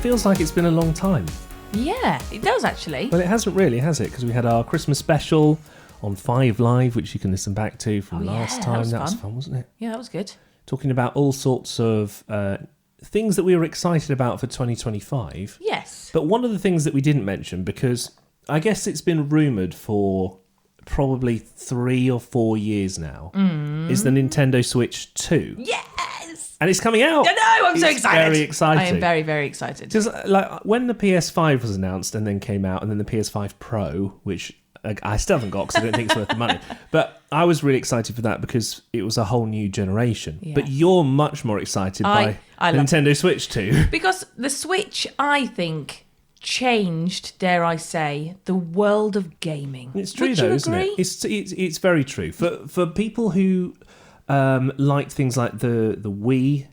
feels like it's been a long time. Yeah, it does actually. Well, it hasn't really, has it? Because we had our Christmas special on 5 Live, which you can listen back to from last time. That was fun, wasn't it? Yeah, that was good. Talking about all sorts of things that we were excited about for 2025. Yes. But one of the things that we didn't mention, because I guess it's been rumoured for probably 3 or 4 years now, is the Nintendo Switch 2. Yes! And it's coming out. I know, I'm so excited. Very exciting. I am very, very excited. Because like when the PS5 was announced and then came out, and then the PS5 Pro, which I still haven't got because I don't think it's worth the money. But I was really excited for that because it was a whole new generation. Yeah. But you're much more excited by Nintendo Switch 2. Because the Switch, I think, changed, dare I say, the world of gaming. It's true, though, isn't it? It's very true. For people who like things like the Wii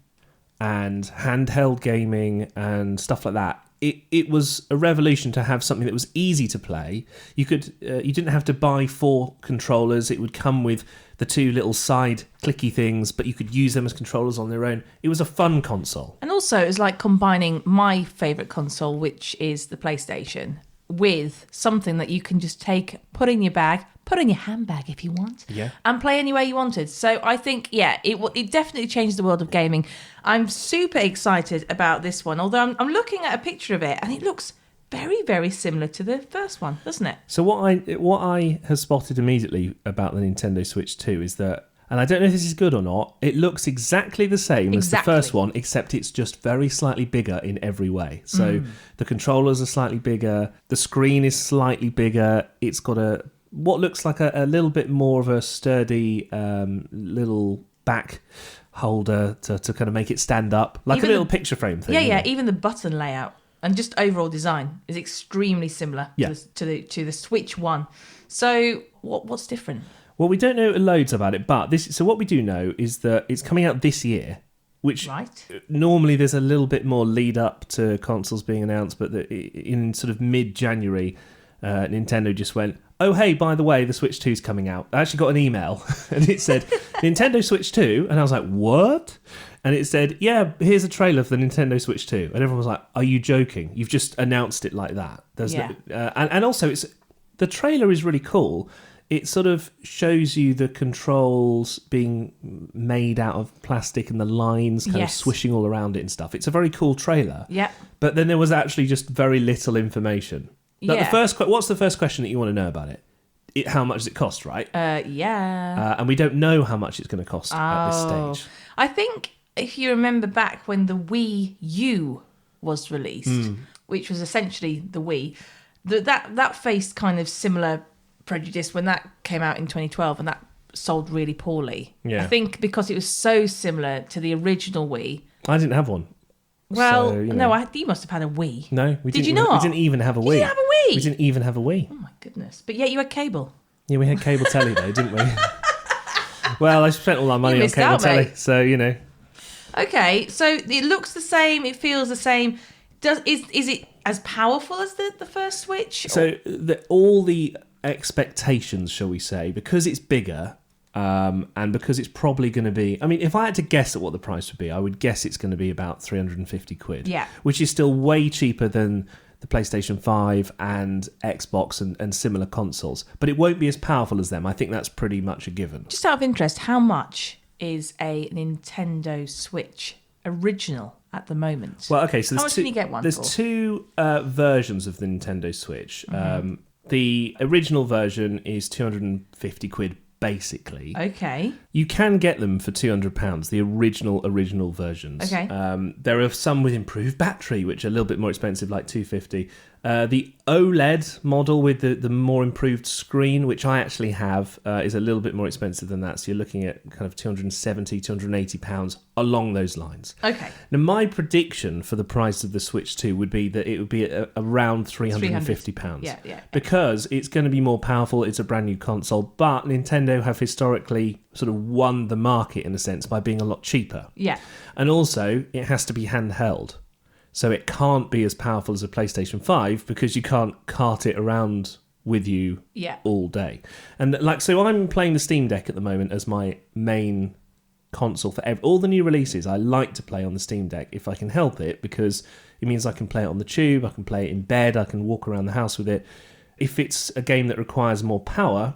and handheld gaming and stuff like that, it was a revolution to have something that was easy to play. You didn't have to buy 4 controllers. It would come with the 2 little side clicky things, but you could use them as controllers on their own. It was a fun console. And also it was like combining my favourite console, which is the PlayStation, with something that you can just take, put in your bag, put in your handbag if you want, and play any way you wanted. So I think, it definitely changed the world of gaming. I'm super excited about this one, although I'm looking at a picture of it, and it looks very, very similar to the first one, doesn't it? So what I have spotted immediately about the Nintendo Switch 2 is that, and I don't know if this is good or not, it looks exactly the same as the first one, except it's just very slightly bigger in every way. So the controllers are slightly bigger, the screen is slightly bigger, it's got what looks like a little bit more of a sturdy little back holder to kind of make it stand up, like even a little picture frame thing. Yeah, even the button layout and just overall design is extremely similar to the Switch 1. So what's different? Well, we don't know loads about it, but so what we do know is that it's coming out this year, which normally there's a little bit more lead up to consoles being announced, but in sort of mid-January, Nintendo just went, oh, hey, by the way, the Switch 2 is coming out. I actually got an email, and it said, Nintendo Switch 2, and I was like, what? And it said, yeah, here's a trailer for the Nintendo Switch 2. And everyone was like, are you joking? You've just announced it like that. And also, the trailer is really cool. It sort of shows you the controls being made out of plastic and the lines kind of swishing all around it and stuff. It's a very cool trailer. Yeah. But then there was actually just very little information. Like what's the first question that you want to know about it? How much does it cost, right? And we don't know how much it's going to cost at this stage. I think if you remember back when the Wii U was released, which was essentially the Wii, that faced kind of similar prejudice when that came out in 2012, and that sold really poorly. I think because it was so similar to the original Wii. I didn't have one. Well, so, no, you must have had a Wii. No, we didn't. Did you not? We didn't even have a Wii. You didn't have a Wii? We didn't even have a Wii. Oh my goodness. But yet you had cable. Yeah, we had cable telly though, didn't we? Well, I spent all our money on cable telly, so Okay, so it looks the same, it feels the same. Is it as powerful as the first Switch? So all the expectations, shall we say, because it's bigger, and because it's probably going to be, I mean, if I had to guess at what the price would be, I would guess it's going to be about 350 quid. Yeah. Which is still way cheaper than the PlayStation 5 and Xbox and similar consoles. But it won't be as powerful as them. I think that's pretty much a given. Just out of interest, how much is a Nintendo Switch original at the moment? Well, okay, so how much can you get one there's for? 2 versions of the Nintendo Switch. The original version is 250 quid, basically. Okay. You can get them for £200, the original versions. Okay. There are some with improved battery, which are a little bit more expensive, like £250. The OLED model with the more improved screen, which I actually have, is a little bit more expensive than that. So you're looking at kind of £270, £280 along those lines. Okay. Now, my prediction for the price of the Switch 2 would be that it would be around £350. Yeah. Because it's going to be more powerful. It's a brand new console. But Nintendo have historically sort of won the market, in a sense, by being a lot cheaper. Yeah. And also, it has to be handheld. So it can't be as powerful as a PlayStation 5 because you can't cart it around with you all day. And so I'm playing the Steam Deck at the moment as my main console for all the new releases. I like to play on the Steam Deck if I can help it, because It means I can play it on the tube, I can play it in bed, I can walk around the house with it. If it's a game that requires more power,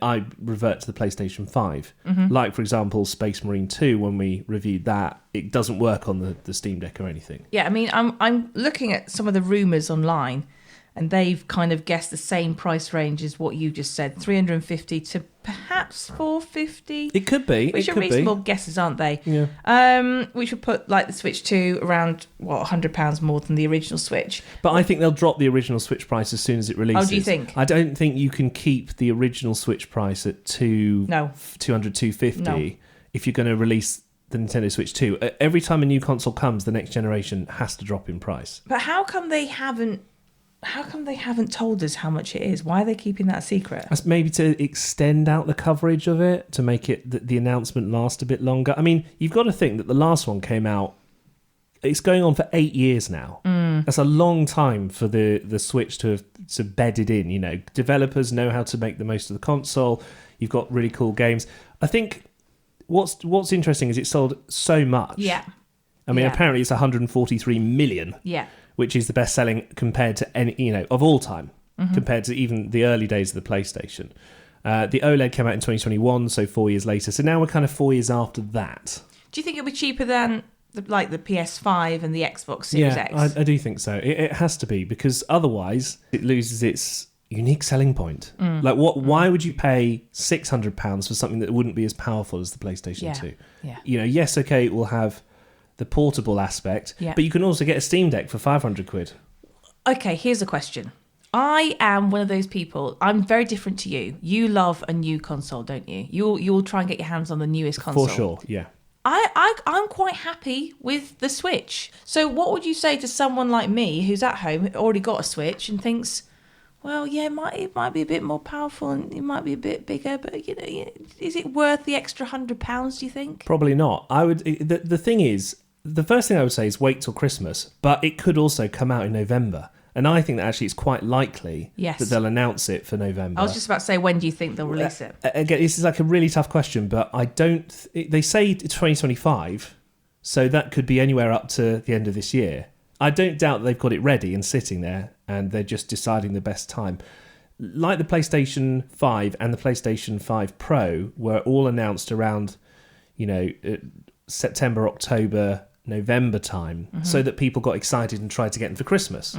I revert to the PlayStation 5. Like, for example, Space Marine 2, when we reviewed that, it doesn't work on the Steam Deck or anything. Yeah, I mean, I'm looking at some of the rumours online, and they've kind of guessed the same price range as what you just said, 350 to perhaps 450. It could be. Which are reasonable guesses, aren't they? Yeah. Which would put like the Switch 2 around, £100 more than the original Switch. But I think they'll drop the original Switch price as soon as it releases. Oh, do you think? I don't think you can keep the original Switch price at 250 if you're going to release the Nintendo Switch 2. Every time a new console comes, the next generation has to drop in price. But how come they haven't told us how much it is? Why are they keeping that a secret? That's maybe to extend out the coverage of it, to make it the announcement last a bit longer. I mean, you've got to think that the last one came out, it's going on for 8 years now. That's a long time for the Switch to have bedded in. You know, developers know how to make the most of the console. You've got really cool games. I think what's interesting is it sold so much. Yeah. I mean, apparently it's 143 million. Yeah. Which is the best selling compared to any, of all time, compared to even the early days of the PlayStation. The OLED came out in 2021, so 4 years later. So now we're kind of 4 years after that. Do you think it'll be cheaper than the PS5 and the Xbox Series X? Yeah, I do think so. It has to be, because otherwise it loses its unique selling point. Like, why would you pay £600 for something that wouldn't be as powerful as the PlayStation 2? Yeah. Yes, okay, it will have the portable aspect, but you can also get a Steam Deck for 500 quid. Okay, here's a question. I am one of those people. I'm very different to you. You love a new console, don't you? You'll try and get your hands on the newest console. For sure, yeah. I'm quite happy with the Switch. So what would you say to someone like me who's at home, already got a Switch, and thinks, well, yeah, it might be a bit more powerful and it might be a bit bigger, but is it worth the extra £100? Do you think? Probably not. The thing is, the first thing I would say is wait till Christmas, but it could also come out in November. And I think that actually it's quite likely that they'll announce it for November. I was just about to say, when do you think they'll release it? Again, this is like a really tough question, but I don't... They say 2025, so that could be anywhere up to the end of this year. I don't doubt that they've got it ready and sitting there, and they're just deciding the best time. Like the PlayStation 5 and the PlayStation 5 Pro were all announced around, September, October, November time, so that people got excited and tried to get them for Christmas.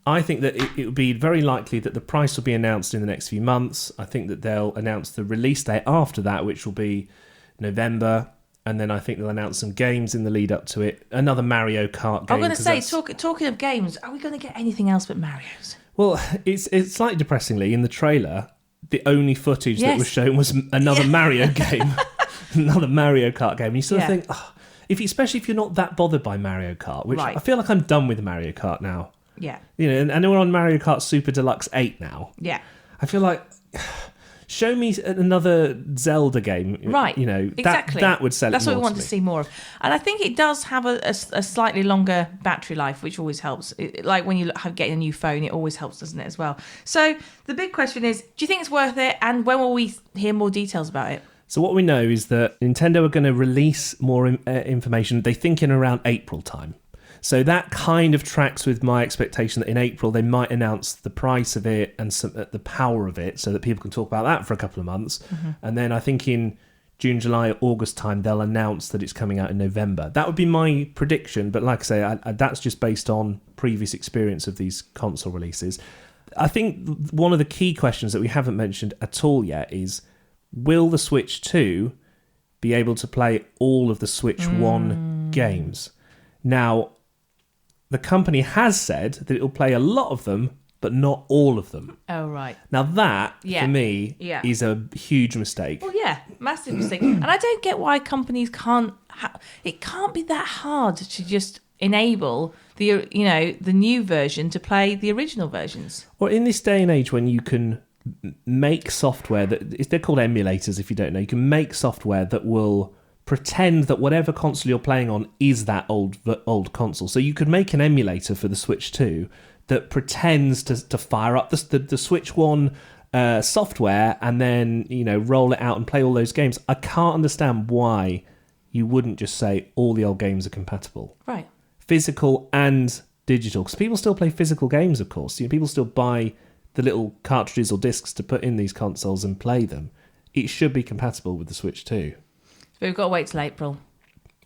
I think that it would be very likely that the price will be announced in the next few months. I think that they'll announce the release date after that, which will be November, and then I think they'll announce some games in the lead up to it. Another Mario Kart game. I'm going to say, talking of games, are we going to get anything else but Mario's? Well, it's slightly depressingly, in the trailer, the only footage that was shown was another Mario game. Another Mario Kart game. And you sort of think, especially if you're not that bothered by Mario Kart, which I feel like I'm done with Mario Kart now. Yeah. And we're on Mario Kart Super Deluxe 8 now. Yeah. I feel like, show me another Zelda game. Right. Exactly. That would sell it more. That's what we want to see more of. And I think it does have a slightly longer battery life, which always helps. Like when you get a new phone, it always helps, doesn't it, as well? So the big question is, do you think it's worth it? And when will we hear more details about it? So what we know is that Nintendo are going to release more information, they think, in around April time. So that kind of tracks with my expectation that in April they might announce the price of it and the power of it, so that people can talk about that for a couple of months. And then I think in June, July, August time, they'll announce that it's coming out in November. That would be my prediction, but like I say, that's just based on previous experience of these console releases. I think one of the key questions that we haven't mentioned at all yet is, will the Switch 2 be able to play all of the Switch 1 games? Now, the company has said that it will play a lot of them, but not all of them. Oh, right. Now that, for me, is a huge mistake. Well, yeah, massive mistake. And I don't get why companies can't... it can't be that hard to just enable the new version to play the original versions. Or in this day and age when you can make software they're called emulators, if you don't know. You can make software that will pretend that whatever console you're playing on is that old console. So you could make an emulator for the Switch 2 that pretends to fire up the Switch 1 software and then roll it out and play all those games. I can't understand why you wouldn't just say all the old games are compatible. Right. Physical and digital, because people still play physical games, of course. People still buy the little cartridges or discs to put in these consoles and play them. It should be compatible with the Switch 2. But we've got to wait till April.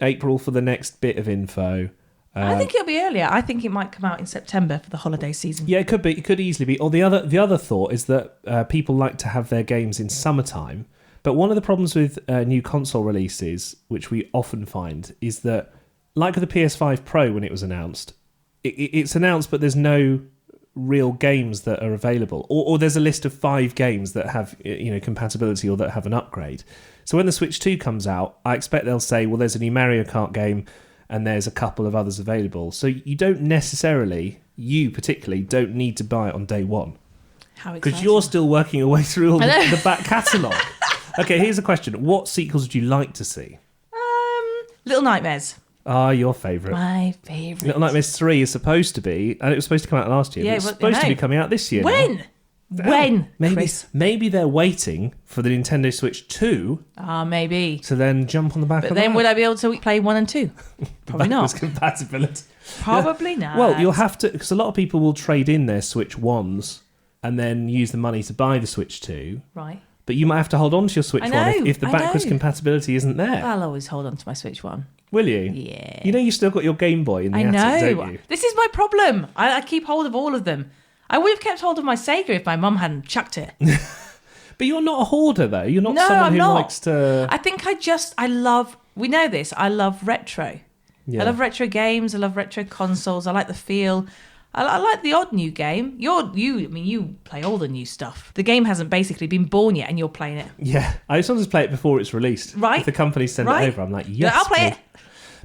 April for the next bit of info. I think it'll be earlier. I think it might come out in September for the holiday season. Yeah, it could be. It could easily be. Or the other thought is that people like to have their games in summertime. But one of the problems with new console releases, which we often find, is that, like with the PS5 Pro when it was announced, it's announced, but there's no real games that are available, or there's a list of 5 games that have compatibility or that have an upgrade. So when the Switch 2 comes out, I expect they'll say, well, there's a new Mario Kart game and there's a couple of others available. So you don't necessarily, you particularly, don't need to buy it on day one. How exciting. Because you're still working your way through all the back catalogue. Okay, here's a question. What sequels would you like to see? Little Nightmares. Your favourite. My favourite. Little Nightmares 3 is supposed to be, and it was supposed to come out last year, but it's supposed to be coming out this year. When? Now. When, Chris? Maybe they're waiting for the Nintendo Switch 2. Maybe. To then jump on the back of that. But then would I be able to play 1 and 2? Probably not. Compatibility. Probably not. Well, you'll have to, because a lot of people will trade in their Switch 1s and then use the money to buy the Switch 2. Right. But you might have to hold on to your Switch 1 if the backwards compatibility isn't there. I'll always hold on to my Switch 1. Will you? Yeah. You know you've still got your Game Boy in the attic, don't you? This is my problem. I keep hold of all of them. I would have kept hold of my Sega if my mum hadn't chucked it. But you're not a hoarder, though. You're not someone who likes to... I think I love... We know this. I love retro. Yeah. I love retro games. I love retro consoles. I like the feel. I like the odd new game. You play all the new stuff. The game hasn't basically been born yet and you're playing it. Yeah. I sometimes play it before it's released. Right. If the company send it over, I'm like, yes, I'll play it.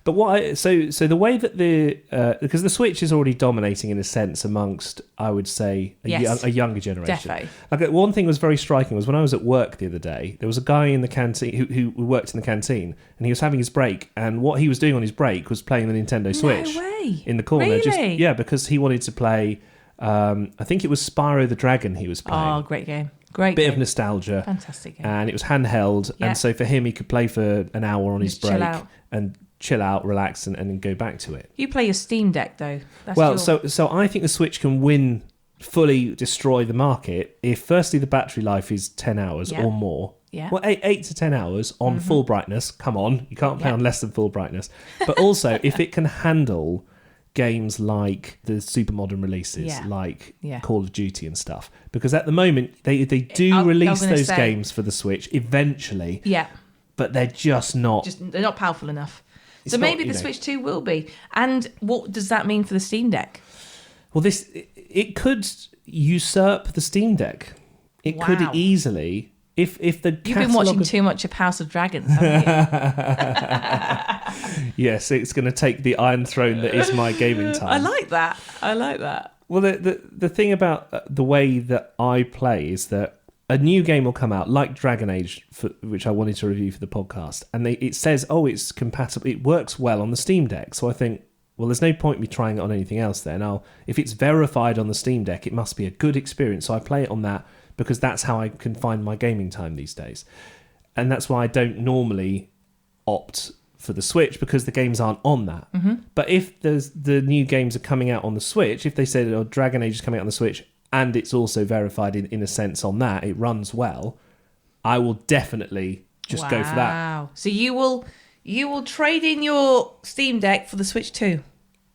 But so the way that because the Switch is already dominating in a sense amongst, I would say, a younger generation. Defo. Like one thing was very striking was when I was at work the other day, there was a guy in the canteen who worked in the canteen, and he was having his break, and what he was doing on his break was playing the Nintendo Switch. No way. In the corner. Really? Because he wanted to play. I think it was Spyro the Dragon he was playing. Oh, great game. Great bit of nostalgia. Fantastic game. And it was handheld, and so for him, he could play for an hour on his break and chill out, relax, and then go back to it. You play your Steam Deck though. So I think the Switch can fully destroy the market if firstly the battery life is 10 hours or more. Yeah. Well, 8 to 10 hours on full brightness. Come on, you can't play on less than full brightness. But also if it can handle games like the super modern releases, like Call of Duty and stuff, because at the moment they do release those games for the Switch eventually. Yeah. But they're just not. They're not powerful enough. So maybe the Switch 2 will be. And what does that mean for the Steam Deck? Well, it could usurp the Steam Deck. It could easily, if the You've been watching too much of House of Dragons, haven't you? Yes, it's going to take the Iron Throne that is my gaming time. I like that. Well, the thing about the way that I play is that a new game will come out, like Dragon Age, which I wanted to review for the podcast, and it says, it's compatible, it works well on the Steam Deck. So I think, well, there's no point me trying it on anything else then. If it's verified on the Steam Deck, it must be a good experience. So I play it on that because that's how I can find my gaming time these days. And that's why I don't normally opt for the Switch, because the games aren't on that. Mm-hmm. But if the new games are coming out on the Switch, if they say Dragon Age is coming out on the Switch, and it's also verified in a sense on that, it runs well, I will definitely just go for that. Wow. So you will trade in your Steam Deck for the Switch 2?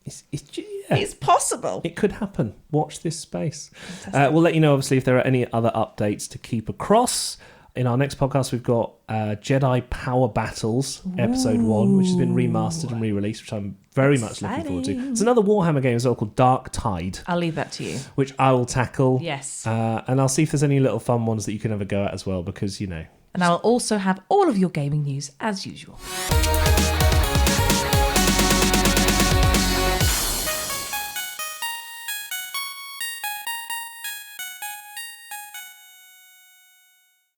It's possible. It could happen. Watch this space. We'll let you know, obviously, if there are any other updates to keep across. In our next podcast, we've got Jedi Power Battles, Episode 1, which has been remastered and re-released, which I'm very much looking forward to. There's another Warhammer game as well called Dark Tide. I'll leave that to you. Which I will tackle. Yes. And I'll see if there's any little fun ones that you can have a go at as well, because, And I'll also have all of your gaming news as usual.